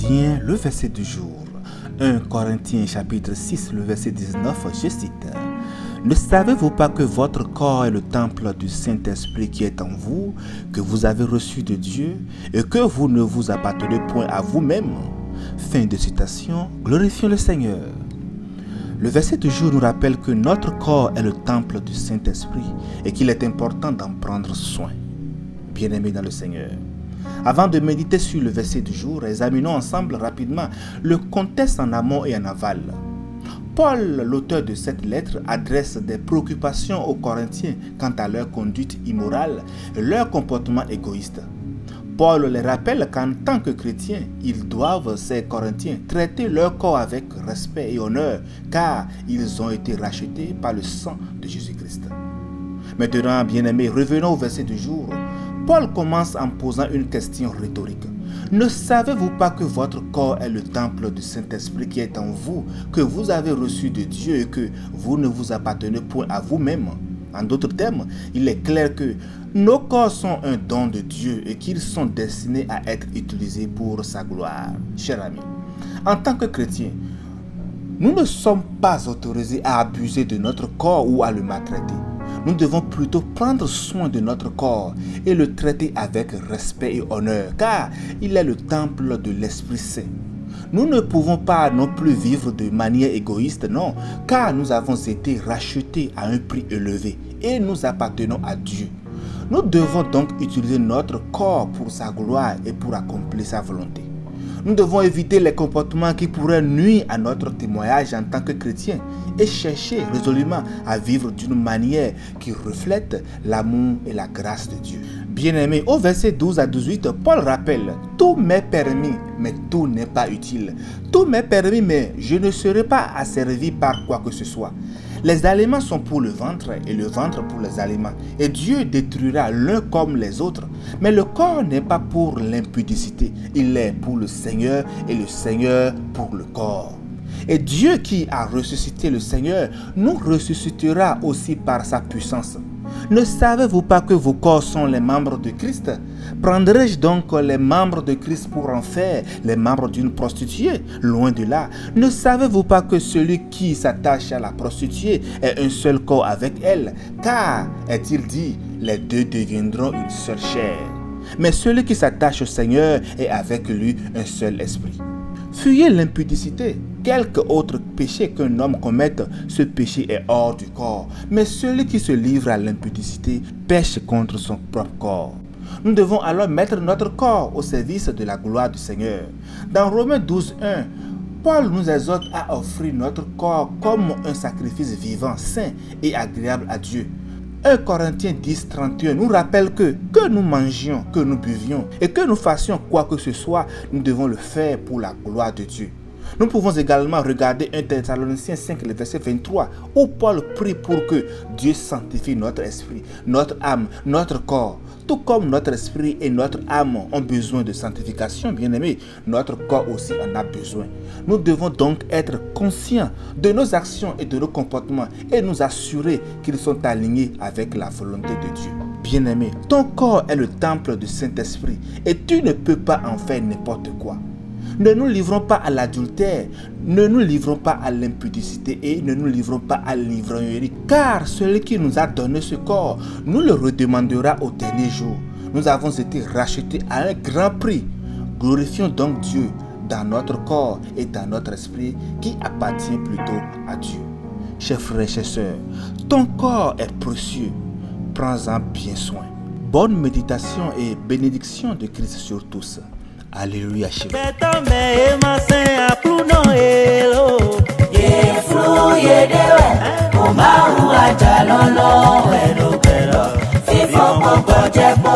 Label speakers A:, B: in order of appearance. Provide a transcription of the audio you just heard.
A: quotidien, le verset du jour. 1 Corinthiens chapitre 6, le verset 19, je cite. Ne savez-vous pas que votre corps est le temple du Saint-Esprit qui est en vous, que vous avez reçu de Dieu, et que vous ne vous appartenez point à vous-même? Fin de citation, glorifions le Seigneur. Le verset du jour nous rappelle que notre corps est le temple du Saint-Esprit et qu'il est important d'en prendre soin. Bien-aimés dans le Seigneur. Avant de méditer sur le verset du jour, examinons ensemble rapidement le contexte en amont et en aval. Paul, l'auteur de cette lettre, adresse des préoccupations aux Corinthiens quant à leur conduite immorale et leur comportement égoïste. Paul les rappelle qu'en tant que chrétiens, ils doivent, ces Corinthiens, traiter leur corps avec respect et honneur, car ils ont été rachetés par le sang de Jésus-Christ. Maintenant, bien-aimés, revenons au verset du jour. Paul commence en posant une question rhétorique. Ne savez-vous pas que votre corps est le temple du Saint-Esprit qui est en vous, que vous avez reçu de Dieu et que vous ne vous appartenez point à vous-même? En d'autres termes, il est clair que nos corps sont un don de Dieu et qu'ils sont destinés à être utilisés pour sa gloire. Chers amis, en tant que chrétiens, nous ne sommes pas autorisés à abuser de notre corps ou à le maltraiter. Nous devons plutôt prendre soin de notre corps et le traiter avec respect et honneur, car il est le temple de l'Esprit Saint. Nous ne pouvons pas non plus vivre de manière égoïste, non, car nous avons été rachetés à un prix élevé et nous appartenons à Dieu. Nous devons donc utiliser notre corps pour sa gloire et pour accomplir sa volonté. Nous devons éviter les comportements qui pourraient nuire à notre témoignage en tant que chrétiens et chercher résolument à vivre d'une manière qui reflète l'amour et la grâce de Dieu. Bien-aimés, au verset 12 à 18, Paul rappelle « Tout m'est permis, mais tout n'est pas utile. Tout m'est permis, mais je ne serai pas asservi par quoi que ce soit. Les aliments sont pour le ventre et le ventre pour les aliments. Et Dieu détruira l'un comme les autres. Mais le corps n'est pas pour l'impudicité. Il est pour le Seigneur et le Seigneur pour le corps. Et Dieu qui a ressuscité le Seigneur nous ressuscitera aussi par sa puissance. Ne savez-vous pas que vos corps sont les membres de Christ? Prendrai-je donc les membres de Christ pour en faire les membres d'une prostituée? Loin de là. Ne savez-vous pas que celui qui s'attache à la prostituée est un seul corps avec elle? Car, est-il dit, les deux deviendront une seule chair. Mais celui qui s'attache au Seigneur est avec lui un seul esprit. Fuyez l'impudicité. Quelque autre péché qu'un homme commette, ce péché est hors du corps. Mais celui qui se livre à l'impudicité pêche contre son propre corps. Nous devons alors mettre notre corps au service de la gloire du Seigneur. Dans Romains 12:1, Paul nous exhorte à offrir notre corps comme un sacrifice vivant, saint et agréable à Dieu. 1 Corinthiens 10:31 nous rappelle que nous mangions, que nous buvions et que nous fassions quoi que ce soit, nous devons le faire pour la gloire de Dieu. Nous pouvons également regarder 1 Thessaloniciens 5, le verset 23, où Paul prie pour que Dieu sanctifie notre esprit, notre âme, notre corps. Tout comme notre esprit et notre âme ont besoin de sanctification, bien-aimés, notre corps aussi en a besoin. Nous devons donc être conscients de nos actions et de nos comportements et nous assurer qu'ils sont alignés avec la volonté de Dieu. Bien-aimé, ton corps est le temple du Saint-Esprit et tu ne peux pas en faire n'importe quoi. Ne nous livrons pas à l'adultère, ne nous livrons pas à l'impudicité et ne nous livrons pas à l'ivrognerie. Car celui qui nous a donné ce corps nous le redemandera au dernier jour. Nous avons été rachetés à un grand prix. Glorifions donc Dieu dans notre corps et dans notre esprit qui appartient plutôt à Dieu. Chers frères et chers sœurs, ton corps est précieux. Prends-en bien soin. Bonne méditation et bénédiction de Christ sur tous. Alléluia. Fífọ́ pọ̀pọ̀ jẹ́ pọ̀